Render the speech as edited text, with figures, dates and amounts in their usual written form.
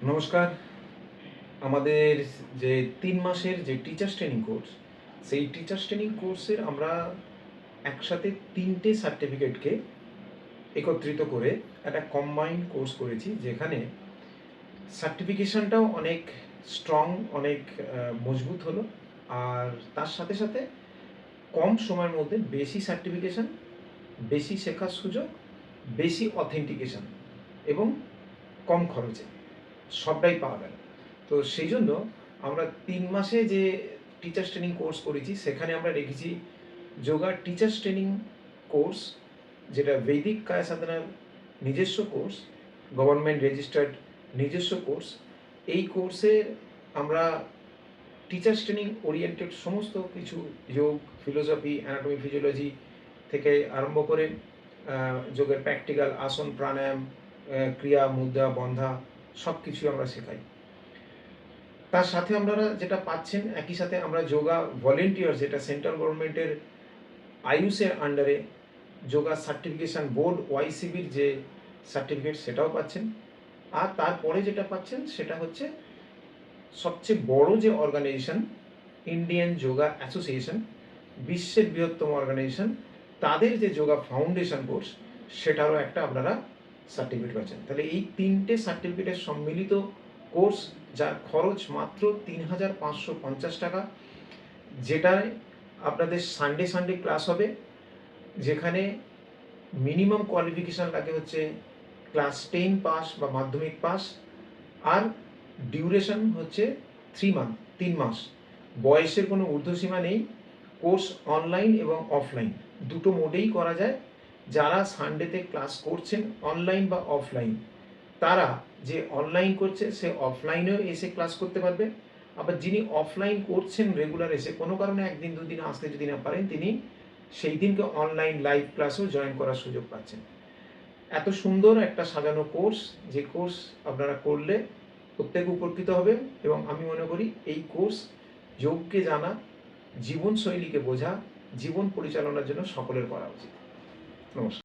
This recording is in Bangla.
নমস্কার। আমাদের যে ৩ মাসের যে টিচার্স ট্রেনিং কোর্স, সেই টিচার্স ট্রেনিং কোর্সের আমরা একসাথে ৩টে সার্টিফিকেটকে একত্রিত করে একটা কম্বাইন্ড কোর্স করেছি, যেখানে সার্টিফিকেশনটাও অনেক স্ট্রং, অনেক মজবুত হলো। আর তার সাথে সাথে কম সময়ের মধ্যে বেশি সার্টিফিকেশন, বেশি শেখার সুযোগ, বেশি অথেন্টিকেশন এবং কম খরচে সবটাই পাওয়া গেল। তো সেই জন্য আমরা ৩ মাসে যে টিচার্স ট্রেনিং কোর্স করেছি, সেখানে আমরা রেখেছি যোগা টিচার্স ট্রেনিং কোর্স, যেটা বৈদিক কায়া সাধনার নিজস্ব কোর্স, গভর্নমেন্ট রেজিস্টার্ড নিজস্ব কোর্স। এই কোর্সে আমরা টিচার্স ট্রেনিং ওরিয়েন্টেড সমস্ত কিছু যোগ, ফিলোসফি, অ্যানাটমি, ফিজিওলজি থেকে আরম্ভ করে যোগের প্র্যাকটিক্যাল আসন, প্রাণায়াম, ক্রিয়া, মুদ্রা, বন্ধা সব কিছুই আমরা শেখাই। তার সাথে আপনারা যেটা পাচ্ছেন, একই সাথে আমরা যোগা ভলেন্টিয়ার, যেটা সেন্ট্রাল গভর্নমেন্টের আয়ুষের আন্ডারে যোগা সার্টিফিকেশান বোর্ড ওয়াইসিবির যে সার্টিফিকেট, সেটাও পাচ্ছেন। আর তারপরে যেটা পাচ্ছেন সেটা হচ্ছে সবচেয়ে বড় যে অর্গানাইজেশন, ইন্ডিয়ান যোগা অ্যাসোসিয়েশন, বিশ্বের বৃহত্তম অর্গানাইজেশন, তাদের যে যোগা ফাউন্ডেশন কোর্স, সেটারও একটা আপনারা সার্টিফিকেট পাচ্ছেন। তাহলে এই 3টে সার্টিফিকেটের সম্মিলিত কোর্স, যার খরচ মাত্র ৩,৫৫০ টাকা, যেটায় আপনাদের সানডে ক্লাস হবে, যেখানে মিনিমাম কোয়ালিফিকেশান লাগে হচ্ছে ক্লাস 10 পাস বা মাধ্যমিক পাস। আর ডিউরেশন হচ্ছে 3 মাস। বয়সের কোনো ঊর্ধ্বসীমা নেই। কোর্স অনলাইন এবং অফলাইন দুটো মোডেই করা যায়। যারা সানডেতে ক্লাস করছেন অনলাইন বা অফলাইন, তারা যে অনলাইন করছে সে অফলাইনেও এসে ক্লাস করতে পারবে। আবার যিনি অফলাইন করছেন রেগুলার এসে, কোনো কারণে একদিন দুদিন আসতে যদি না পারেন, তিনি সেই দিনকে অনলাইন লাইভ ক্লাসেও জয়েন করার সুযোগ পাচ্ছেন। এত সুন্দর একটা সাজানো কোর্স, যে কোর্স আপনারা করলে প্রত্যেকে উপকৃত হবে। এবং আমি মনে করি এই কোর্স যোগকে জানা, জীবনশৈলীকে বোঝা, জীবন পরিচালনার জন্য সকলের করা উচিত। নমস্কার।